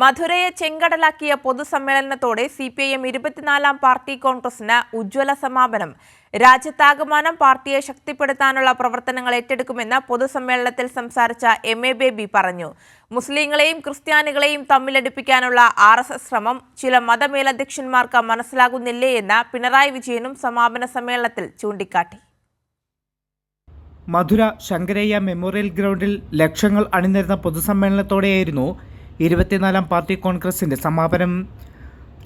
മധുരയെ ചെങ്കടലാക്കിയ പൊതുസമ്മേളനത്തോടെ CPIM 24-ാം party കോൺഗ്രസിന് ഉജ്ജ്വല സമാപനം. രാജ്യത്താകമാനം പാർട്ടിയെ ശക്തിപ്പെടുത്താനുള്ള പ്രവർത്തനങ്ങൾ ഏറ്റെടുക്കുമെന്ന് പൊതുസമ്മേളനത്തിൽ സംസാരിച്ച എം.എ. ബേബി പറഞ്ഞു. മുസ്ലിങ്ങളെയും ക്രിസ്ത്യാനികളെയും തമ്മിലടിപ്പിക്കാനുള്ള RSS ശ്രമം ചില മതമേലധ്യക്ഷന്മാർക്ക് മനസ്സിലാകുന്നില്ലേ എന്ന് പിണറായി വിജയനും സമാപന സമ്മേളനത്തിൽ ചൂണ്ടിക്കാട്ടി. മധുര ശങ്കരയ്യ മെമ്മോറിയൽ ഗ്രൗണ്ടിൽ ലക്ഷങ്ങൾ അണിനിരുന്ന പൊതുസമ്മേളനത്തോടെയായിരുന്നു 24-ാം പാർട്ടി കോൺഗ്രസിന്റെ സമാപനം.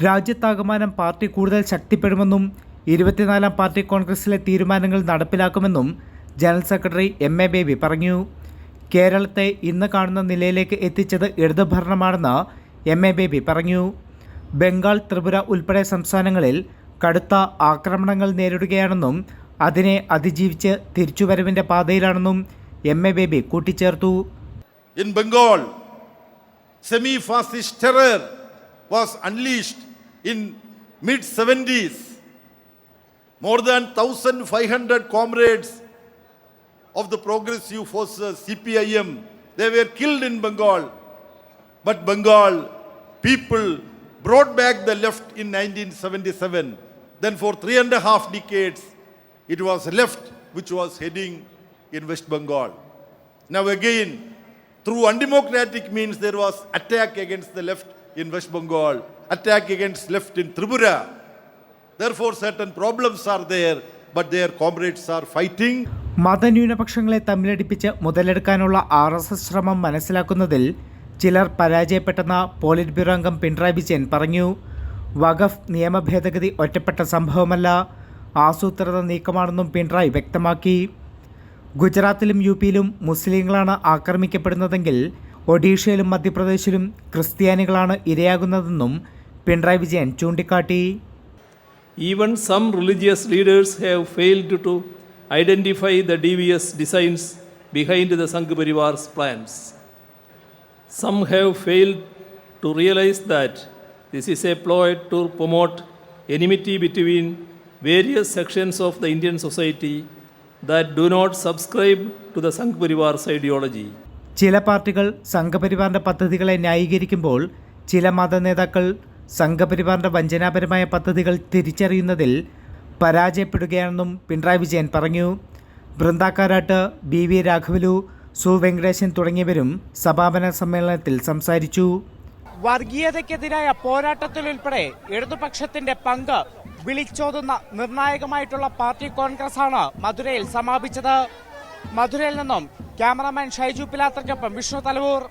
രാജ്യത്താകമാനം പാർട്ടി കൂടുതൽ ശക്തിപ്പെടുമെന്നും 24-ാം പാർട്ടി കോൺഗ്രസിലെ തീരുമാനങ്ങൾ നടപ്പിലാക്കുമെന്നും ജനറൽ സെക്രട്ടറി എം.എ. ബേബി പറഞ്ഞു. കേരളത്തെ ഇന്ന് കാണുന്ന നിലയിലേക്ക് എത്തിച്ചത് ഇടതുഭരണമാണെന്ന് എം.എ. ബേബി പറഞ്ഞു. ബംഗാൾ, ത്രിപുര ഉൾപ്പെടെ സംസ്ഥാനങ്ങളിൽ കടുത്ത ആക്രമണങ്ങൾ നേരിടുകയാണെന്നും അതിനെ അതിജീവിച്ച് തിരിച്ചുവരവിന്റെ പാതയിലാണെന്നും എം.എ. ബേബി കൂട്ടിച്ചേർത്തു. In Bengal, semi-fascist terror was unleashed in mid-70s. More than 1,500 comrades of the progressive forces, CPIM, they were killed in Bengal. But Bengal people brought back the left in 1977. Then for 3.5 decades, it was left which was heading in West Bengal. Now again, through undemocratic means, there was attack against the left in West Bengal, attack against left in Tripura. Therefore, certain problems are there, but their comrades are fighting. മതന്യൂനപക്ഷങ്ങളെ തമ്മിലടിപ്പിച്ച് മുതലെടുക്കാനുള്ള RSS ശ്രമം മനസ്സിലാക്കുന്നതിൽ ചിലർ പരാജയപ്പെട്ടെന്ന polit bureau അംഗം പിണറായി വിജയൻ പറഞ്ഞു. വഖഫ് നിയമ ഭേദഗതി ഒറ്റപ്പെട്ട സംഭവമല്ല, ആസൂത്രിത നീക്കമാണെന്നും പിണറായി വ്യക്തമാക്കി. ഗുജറാത്തിലും യുപിയിലും മുസ്ലിങ്ങളാണ് ആക്രമിക്കപ്പെടുന്നതെങ്കിൽ ഒഡീഷയിലും മധ്യപ്രദേശിലും ക്രിസ്ത്യാനികളാണ് ഇരയാകുന്നതെന്നും പിണറായി വിജയൻ ചൂണ്ടിക്കാട്ടി. Even some religious leaders have failed to identify the devious designs behind the Sangh Parivar's plans. Some have failed to realize that this is a ploy to promote enmity between various sections of the Indian society that do not subscribe to the Sangh Parivar's ideology. ചില പാർട്ടികൾ സംഘപരിവാറിന്റെ പദ്ധതികളെ ന്യായീകരിക്കുമ്പോൾ ചില മതനേതാക്കൾ സംഘപരിവാറിന്റെ വഞ്ചനാപരമായ പദ്ധതികൾ തിരിച്ചറിയുന്നതിൽ പരാജയപ്പെടുകയാണെന്നും പിണറായി വിജയൻ പറഞ്ഞു. ബൃന്ദാക്കാരാട്ട്, BV രാഘവലു, സു വെങ്കടേശൻ തുടങ്ങിയവരും സമാപന സമ്മേളനത്തിൽ സംസാരിച്ചു. വർഗീയതയ്ക്കെതിരായ പോരാട്ടത്തിലുൾപ്പെടെ ഇടതുപക്ഷത്തിന്റെ പങ്ക് വിളിച്ചോതുന്ന നിർണായകമായിട്ടുള്ള പാർട്ടി കോൺഗ്രസാണ് മധുരയിൽ സമാപിച്ചത്. മധുരയിൽ നിന്നും ക്യാമറാമാൻ ഷൈജു പിലാത്രയ്ക്കൊപ്പം വിഷ്ണു തലവൂർ.